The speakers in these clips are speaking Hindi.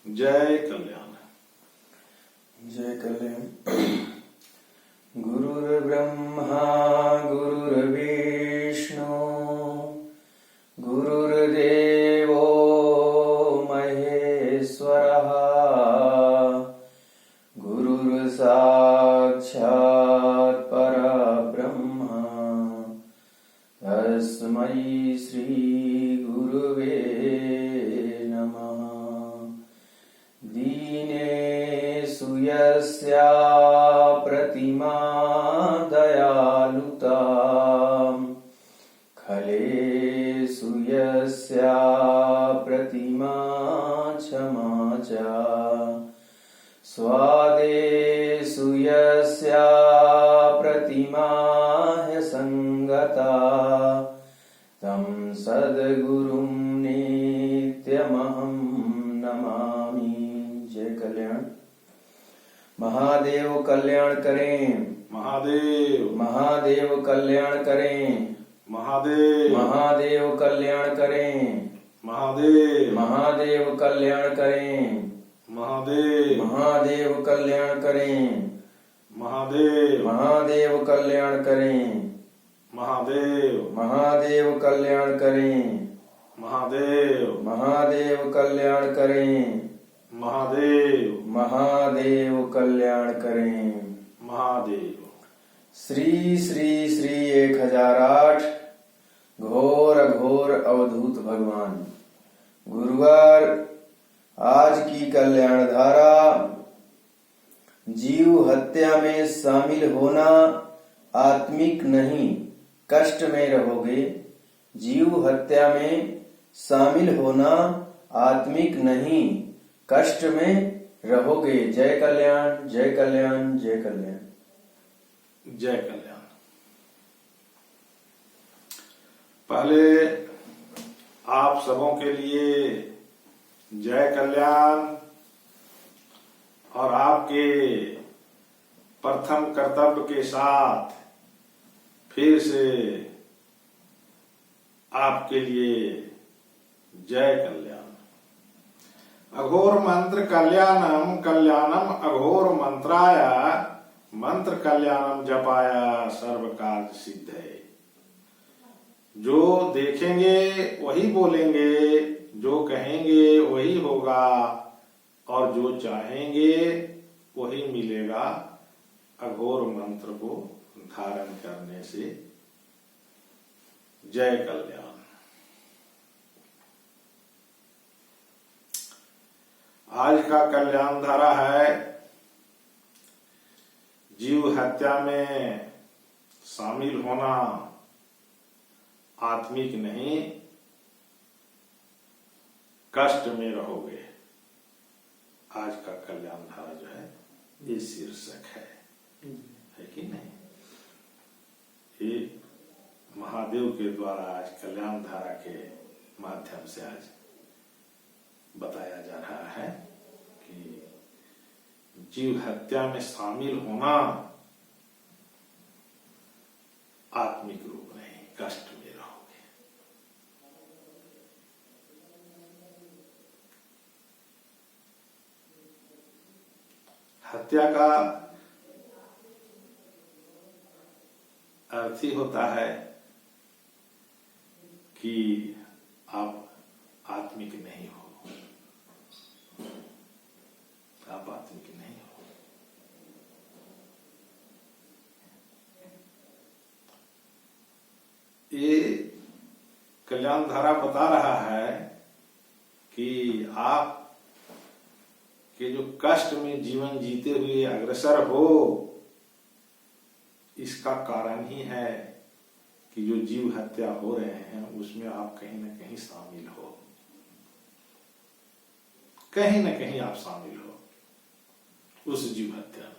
जय कल्याण। जय कल्याण। गुरुर्ब्रह्मा गुरुर्विष्णु गुरुर्देवो महेश्वरः गुरुर्साक्षात् परब्रह्म तस्मै श्री गुरुवे नमः। दीनेषु यस्या प्रतिमा दयालुता खलेषु यस्या प्रतिमा क्षमा च स्वादेषु यस्या प्रतिमा ह्यसङ्गता तं सद्गुरुं नित्यमहं नमामि। जय कल्याण। महादेव कल्याण करें। महादेव महादेव कल्याण करें। महादेव महादेव कल्याण करें। महादेव महादेव कल्याण करें। महादेव महादेव कल्याण करें। महादेव महादेव कल्याण करें। महादेव महादेव कल्याण करें। महादेव महादेव कल्याण करें। महादेव महादेव कल्याण करें। महादेव। श्री श्री श्री 1008 घोर घोर अवधूत भगवान। गुरुवार आज की कल्याण धारा। जीव हत्या में शामिल होना आत्मिक नहीं, कष्ट में रहोगे। जीव हत्या में शामिल होना आत्मिक नहीं, कष्ट में रहोगे। जय कल्याण जय कल्याण जय कल्याण। जय कल्याण। पहले आप सबों के लिए जय कल्याण और आपके प्रथम कर्तव्य के साथ फिर से आपके लिए जय कल्याण। अघोर मंत्र कल्याणम कल्याणम अघोर मंत्राय मंत्र कल्याणम जपाया सर्व कार्य सिद्ध है। जो देखेंगे वही बोलेंगे, जो कहेंगे वही होगा और जो चाहेंगे वही मिलेगा। अघोर मंत्र को धारण करने से जय कल्याण। आज का कल्याण धारा है जीव हत्या में शामिल होना आत्मिक नहीं, कष्ट में रहोगे। आज का कल्याण धारा जो है ये शीर्षक है कि नहीं? ये महादेव के द्वारा आज कल्याण धारा के माध्यम से आज बताया जा रहा है कि जीव हत्या में शामिल होना आत्मिक रूप नहीं, कष्ट में रहोगे। हत्या का अर्थ ही होता है कि आप आत्मिक नहीं हो, आप आत्मिक नहीं हो। ये कल्याण धारा बता रहा है कि आप के जो कष्ट में जीवन जीते हुए अग्रसर हो, इसका कारण ही है कि जो जीव हत्या हो रहे हैं उसमें आप कहीं ना कहीं शामिल हो, कहीं ना कहीं आप शामिल हो उस जीव हत्या में।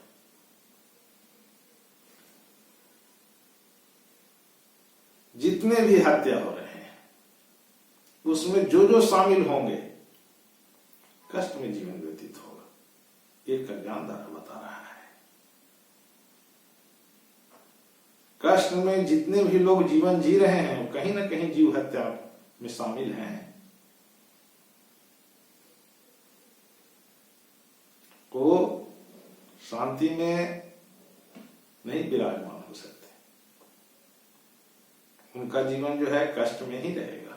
जितने भी हत्या हो रहे हैं उसमें जो जो शामिल होंगे कष्ट में जीवन व्यतीत होगा। ये कल्याण धारा बता रहा है। कष्ट में जितने भी लोग जीवन जी रहे हैं कहीं ना कहीं जीव हत्या में शामिल हैं। वो शांति में नहीं विराजमान हो सकते, उनका जीवन जो है कष्ट में ही रहेगा,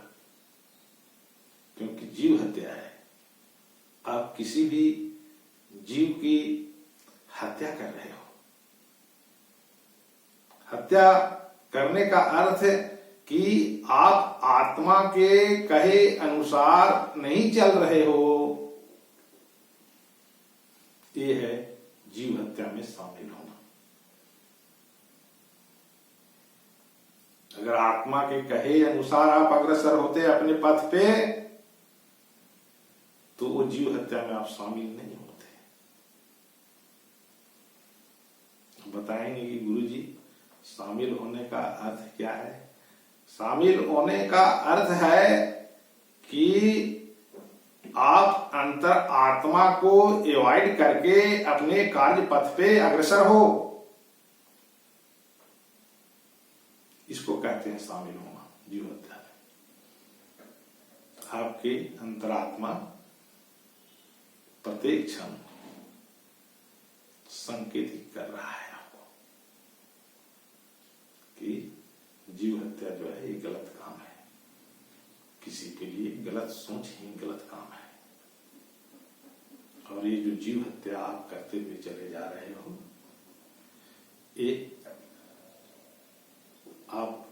क्योंकि जीव हत्या है। आप किसी भी जीव की हत्या कर रहे हो। हत्या करने का अर्थ है कि आप आत्मा के कहे अनुसार नहीं चल रहे हो। ये है जीव हत्या में शामिल होना। अगर आत्मा के कहे अनुसार आप अग्रसर होते अपने पथ पे, तो वो जीव हत्या में आप शामिल नहीं होते। बताएंगे कि गुरुजी शामिल होने का अर्थ क्या है। शामिल होने का अर्थ है कि आप अंतर आत्मा को एवॉइड करके अपने कार्य पथ पे अग्रसर हो, इसको कहते हैं शामिल होना जीव हत्या में। आपके अंतरात्मा प्रत्येक क्षण संकेत कर रहा है आपको कि जीव हत्या जो है ये गलत काम है, किसी के लिए गलत सोच ही गलत काम है। और ये जो जीव हत्या आप करते हुए चले जा रहे हो, ये आप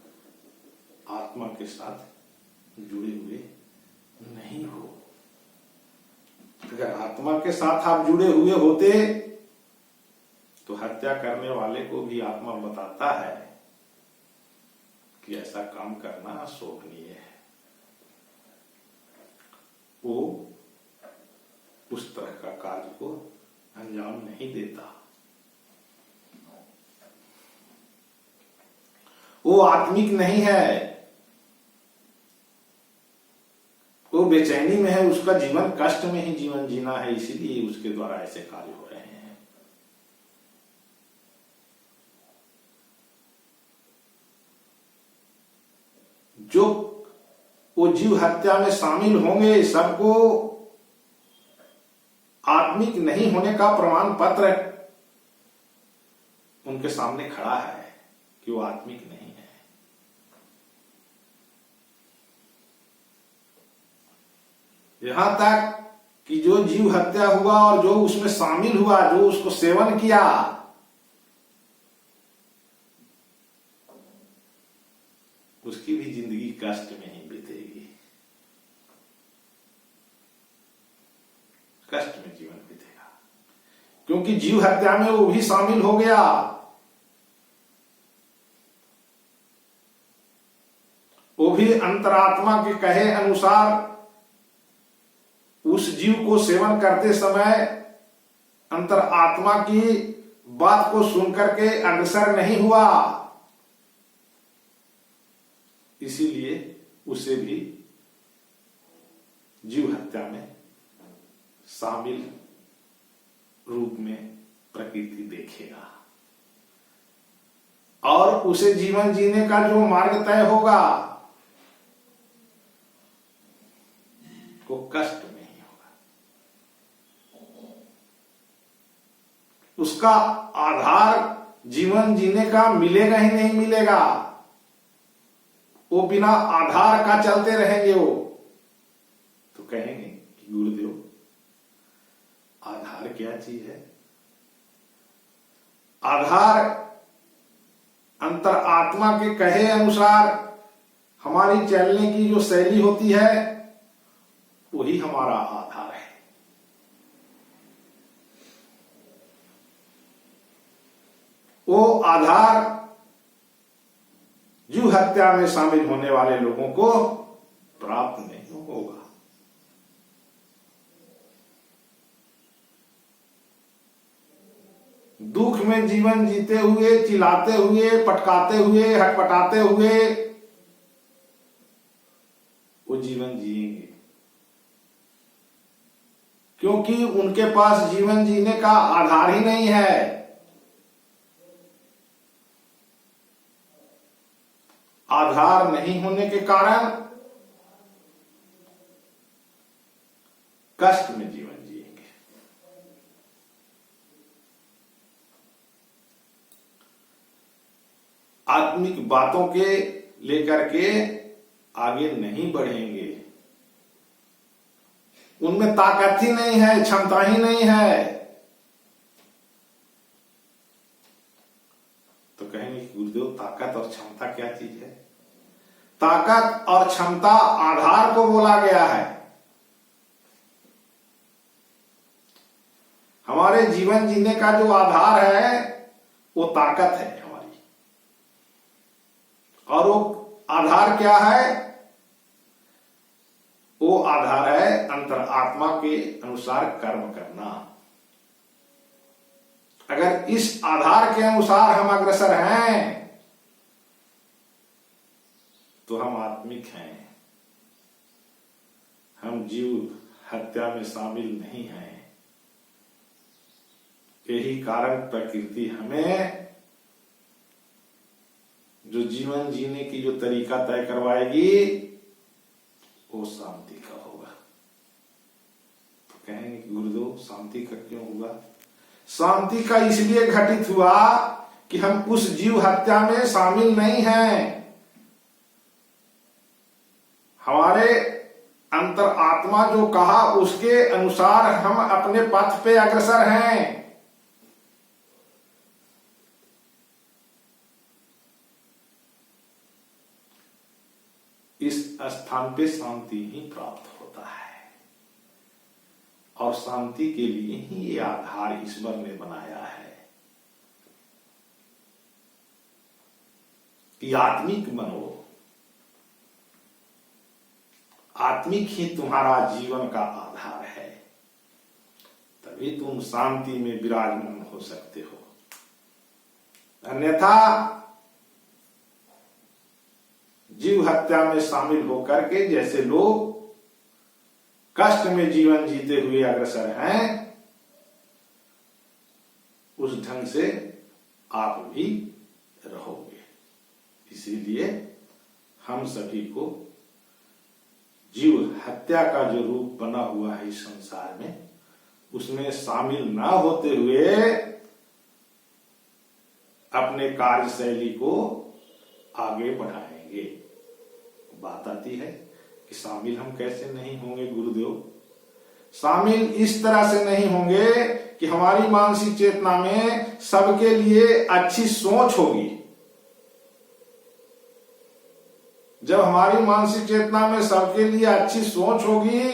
आत्मा के साथ जुड़े हुए नहीं हो। अगर आत्मा के साथ आप जुड़े हुए होते तो हत्या करने वाले को भी आत्मा बताता है कि ऐसा काम करना शोभनीय है। वो उस तरह का कार्य को अंजाम नहीं देता। वो आत्मिक नहीं है, वो बेचैनी में है, उसका जीवन कष्ट में ही जीवन जीना है, इसीलिए उसके द्वारा ऐसे कार्य हो रहे हैं। जो वो जीव हत्या में शामिल होंगे, सबको आत्मिक नहीं होने का प्रमाण पत्र उनके सामने खड़ा है कि वो आत्मिक नहीं है। यहां तक कि जो जीव हत्या हुआ और जो उसमें शामिल हुआ, जो उसको सेवन किया, उसकी भी जिंदगी कष्ट में ही बीतेगी, कष्ट में जीवन बीतेगा, क्योंकि जीव हत्या में वो भी शामिल हो गया। वो भी अंतरात्मा के कहे अनुसार उस जीव को सेवन करते समय अंतर आत्मा की बात को सुनकर के अग्रसर नहीं हुआ, इसीलिए उसे भी जीव हत्या में शामिल रूप में प्रकृति देखेगा और उसे जीवन जीने का जो मार्ग तय होगा वो कष्ट में ही होगा। उसका आधार जीवन जीने का मिलेगा ही नहीं मिलेगा, वो बिना आधार का चलते रहेंगे। वो तो कहेंगे कि गुरुदेव आधार क्या चीज है? आधार अंतर आत्मा के कहे अनुसार हमारी चलने की जो शैली होती है वही हमारा आधार है। वो आधार जीव हत्या में शामिल होने वाले लोगों को प्राप्त नहीं होगा। दुख में जीवन जीते हुए, चिल्लाते हुए, पटकाते हुए, हटपटाते हुए वो जीवन जिएंगे, क्योंकि उनके पास जीवन जीने का आधार ही नहीं है। आधार नहीं होने के कारण कष्ट में जीवन जिएंगे। आत्मिक बातों के लेकर के आगे नहीं बढ़ेंगे। उनमें ताकत ही नहीं है, क्षमता ही नहीं है। तो कहेंगे कि गुरुदेव ताकत और क्षमता क्या चीज है? ताकत और क्षमता आधार को बोला गया है। हमारे जीवन जीने का जो आधार है वो ताकत है हमारी, और वो आधार क्या है? वो आधार है अंतरात्मा के अनुसार कर्म करना। अगर इस आधार के अनुसार हम अग्रसर हैं तो हम आत्मिक हैं, हम जीव हत्या में शामिल नहीं हैं। यही कारण प्रकृति हमें जो जीवन जीने की जो तरीका तय करवाएगी वो शांति का होगा। तो कहेंगे कि गुरुदेव शांति का क्यों हुआ? शांति का इसलिए घटित हुआ कि हम उस जीव हत्या में शामिल नहीं हैं। हमारे अंतर आत्मा जो कहा उसके अनुसार हम अपने पथ पे अग्रसर हैं। इस स्थान पे शांति ही प्राप्त होता है, और शांति के लिए ही ये आधार ईश्वर ने बनाया है कि आत्मिक बनो। आत्मिक ही तुम्हारा जीवन का आधार है, तभी तुम शांति में विराजमान हो सकते हो। अन्यथा जीव हत्या में शामिल होकर के जैसे लोग कष्ट में जीवन जीते हुए अग्रसर हैं, उस ढंग से आप भी रहोगे। इसीलिए हम सभी को जीव हत्या का जो रूप बना हुआ है इस संसार में, उसमें शामिल ना होते हुए अपने कार्यशैली को आगे बढ़ाएंगे। बात आती है कि शामिल हम कैसे नहीं होंगे गुरुदेव? शामिल इस तरह से नहीं होंगे कि हमारी मानसिक चेतना में सबके लिए अच्छी सोच होगी। जब हमारी मानसिक चेतना में सबके लिए अच्छी सोच होगी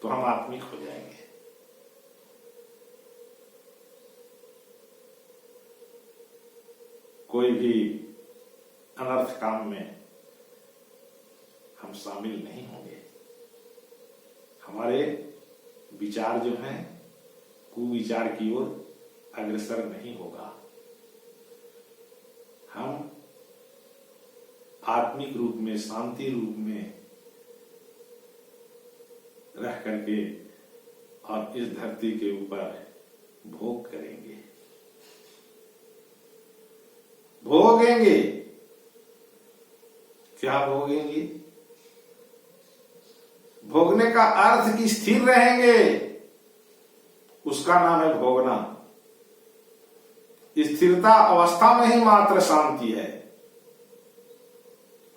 तो हम आत्मिक हो जाएंगे। कोई भी अनर्थ काम में हम शामिल नहीं होंगे। हमारे विचार जो हैं कुविचार की ओर अग्रसर नहीं होगा। हम आत्मिक रूप में, शांति रूप में रह करके और इस धरती के ऊपर भोग करेंगे, भोगेंगे। क्या भोगेंगे? भोगने का अर्थ कि स्थिर रहेंगे, उसका नाम है भोगना। स्थिरता अवस्था में ही मात्र शांति है।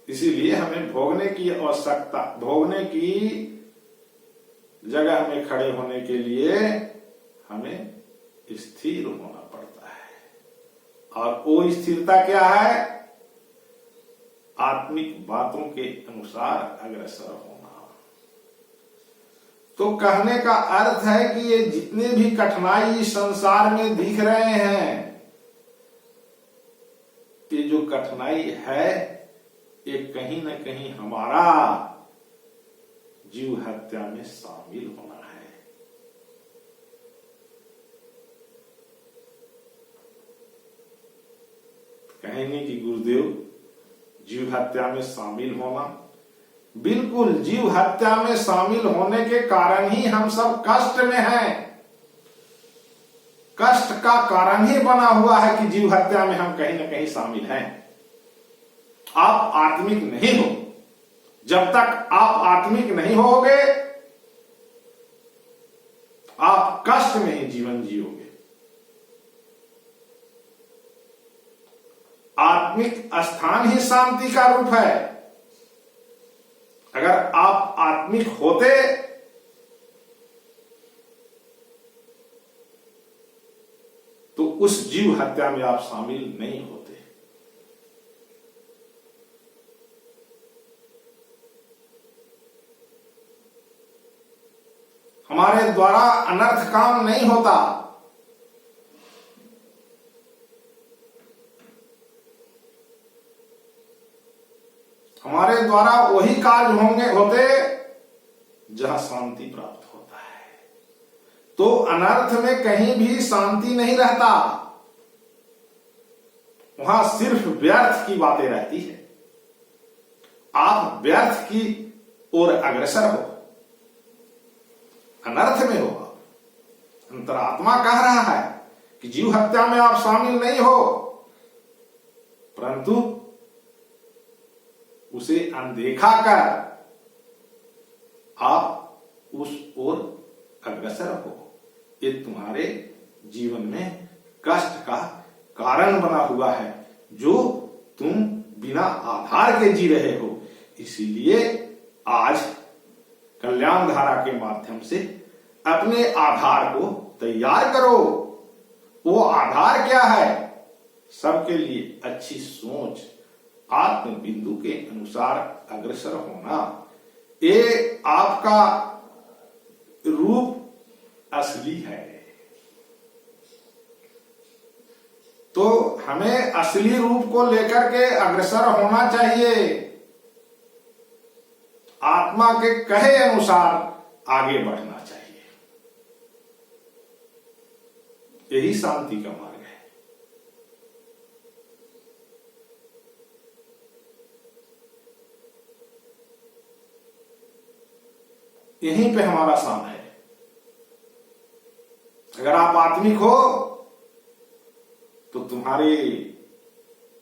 इसीलिए हमें भोगने की आवश्यकता, भोगने की जगह में खड़े होने के लिए हमें स्थिर होना पड़ता है। और वो स्थिरता क्या है? आत्मिक बातों के अनुसार अग्रसर होना। तो कहने का अर्थ है कि ये जितने भी कठिनाई संसार में दिख रहे हैं, ये जो कठिनाई है ये कहीं न कहीं हमारा जीव हत्या में शामिल होना है। कहेंगे कि गुरुदेव जीव हत्या में शामिल होना, बिल्कुल जीव हत्या में शामिल होने के कारण ही हम सब कष्ट में हैं। कष्ट का कारण ही बना हुआ है कि जीव हत्या में हम कहीं न कहीं शामिल हैं। आप आत्मिक नहीं हो। जब तक आप आत्मिक नहीं होगे, आप कष्ट में ही जीवन जियोगे। आत्मिक स्थान ही शांति का रूप है। अगर आप आत्मिक होते तो उस जीव हत्या में आप शामिल नहीं होते। हमारे द्वारा अनर्थ काम नहीं होता। हमारे द्वारा वही कार्य होते जहां शांति प्राप्त होता है। तो अनर्थ में कहीं भी शांति नहीं रहता, वहां सिर्फ व्यर्थ की बातें रहती है। आप व्यर्थ की ओर अग्रसर हो, अनर्थ में हो। अंतरात्मा कह रहा है कि जीव हत्या में आप शामिल नहीं हो, परंतु उसे अनदेखा कर आप उस ओर अग्रसर हो। ये तुम्हारे जीवन में कष्ट का कारण बना हुआ है, जो तुम बिना आधार के जी रहे हो। इसीलिए आज कल्याण धारा के माध्यम से अपने आधार को तैयार करो। वो आधार क्या है? सबके लिए अच्छी सोच, आत्म बिंदु के अनुसार अग्रसर होना। ये आपका रूप असली है। तो हमें असली रूप को लेकर के अग्रसर होना चाहिए। आत्मा के कहे अनुसार आगे बढ़ना चाहिए। यही शांति का मार्ग है। यहीं पे हमारा शान है। अगर आप आत्मिक हो तो तुम्हारे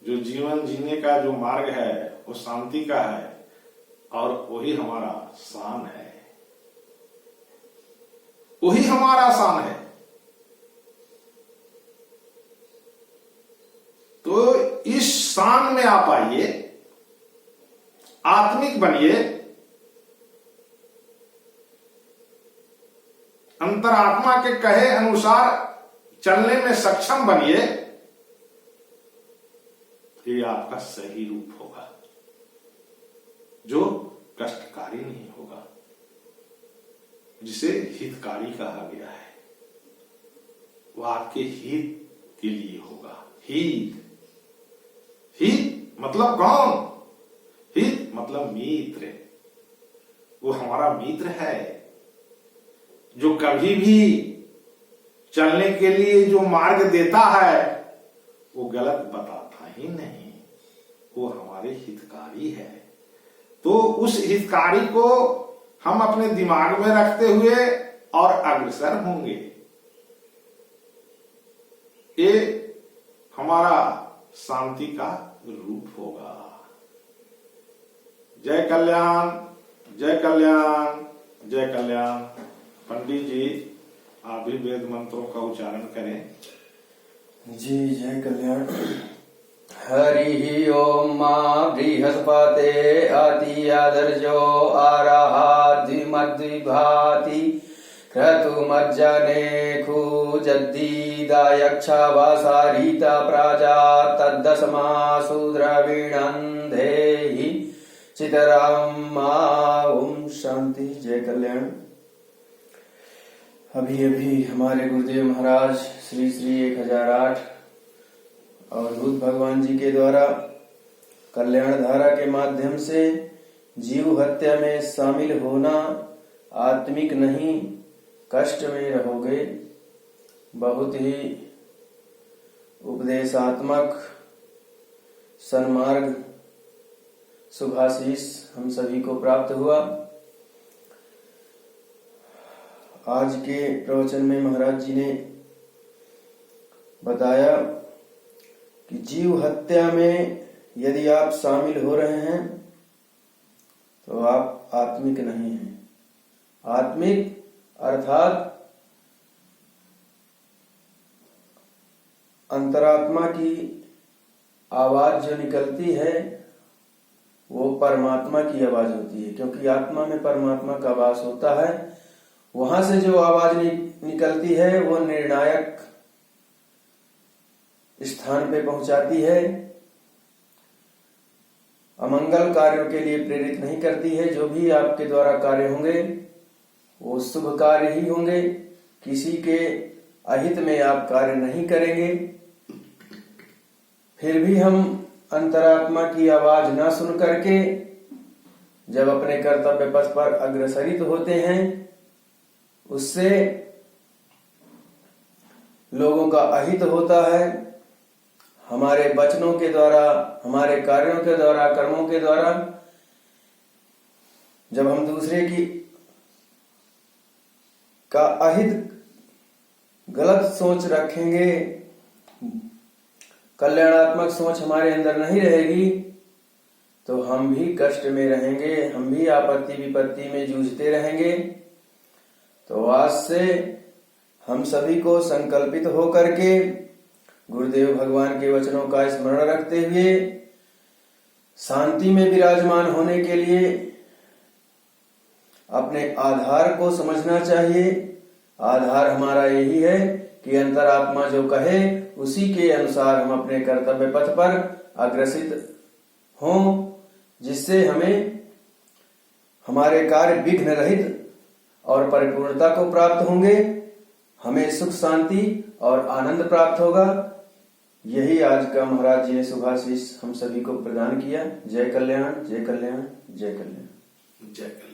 जो जीवन जीने का जो मार्ग है वो शांति का है, और वही हमारा शान है। वही हमारा शान है। तो इस शान में आप आइए, आत्मिक बनिए, अंतरात्मा के कहे अनुसार चलने में सक्षम बनिए। ये आपका सही रूप होगा, जो कष्टकारी नहीं होगा, जिसे हितकारी कहा गया है। वो आपके हित के लिए होगा। हित मतलब कौन? हित मतलब मित्र। वो हमारा मित्र है, जो कभी भी चलने के लिए जो मार्ग देता है वो गलत बताता ही नहीं। वो हमारे हितकारी है। तो उस हितकारी को हम अपने दिमाग में रखते हुए और अग्रसर होंगे। ये हमारा शांति का रूप होगा। जय कल्याण, जय कल्याण, जय कल्याण। पंडित जी आप भी वेद मंत्रों का उच्चारण करें। जी जय कल्याण। हरि ओम मां बृहस्पते अति आदर्जो आराहाद्विमद्विभाति क्रतुमज्जने खुजद्दीदायक्षा वासारीता प्राजा तद्दशमा सुद्रविणन्धेहि चितराम। ओम शांति। जय कल्याण। अभी अभी हमारे गुरुदेव महाराज श्री श्री 1008 अवधूत भगवान जी के द्वारा कल्याण धारा के माध्यम से जीव हत्या में शामिल होना आत्मिक नहीं, कष्ट में रहोगे, बहुत ही उपदेशात्मक सन्मार्ग शुभाशीष हम सभी को प्राप्त हुआ। आज के प्रवचन में महाराज जी ने बताया कि जीव हत्या में यदि आप शामिल हो रहे हैं तो आप आत्मिक नहीं हैं। आत्मिक अर्थात अंतरात्मा की आवाज जो निकलती है वो परमात्मा की आवाज होती है, क्योंकि आत्मा में परमात्मा का वास होता है। वहां से जो आवाज निकलती है वो निर्णायक स्थान पे पहुंचाती है, अमंगल कार्यों के लिए प्रेरित नहीं करती है। जो भी आपके द्वारा कार्य होंगे वो शुभ कार्य ही होंगे, किसी के अहित में आप कार्य नहीं करेंगे। फिर भी हम अंतरात्मा की आवाज ना सुन करके जब अपने कर्तव्य पथ पर अग्रसरित होते हैं, उससे लोगों का अहित होता है। हमारे वचनों के द्वारा, हमारे कार्यों के द्वारा, कर्मों के द्वारा जब हम दूसरे की का अहित गलत सोच रखेंगे, कल्याणात्मक सोच हमारे अंदर नहीं रहेगी, तो हम भी कष्ट में रहेंगे, हम भी आपत्ति विपत्ति में जूझते रहेंगे। तो आज से हम सभी को संकल्पित हो करके गुरुदेव भगवान के वचनों का स्मरण रखते हुए शांति में विराजमान होने के लिए अपने आधार को समझना चाहिए। आधार हमारा यही है कि अंतरात्मा जो कहे उसी के अनुसार हम अपने कर्तव्य पथ पर अग्रसित हों, जिससे हमें हमारे कार्य विघ्न रहित और परिपूर्णता को प्राप्त होंगे, हमें सुख शांति और आनंद प्राप्त होगा। यही आज का महाराज जी ने शुभाशीष हम सभी को प्रदान किया। जय कल्याण, जय कल्याण, जय कल्याण, जय कल्याण।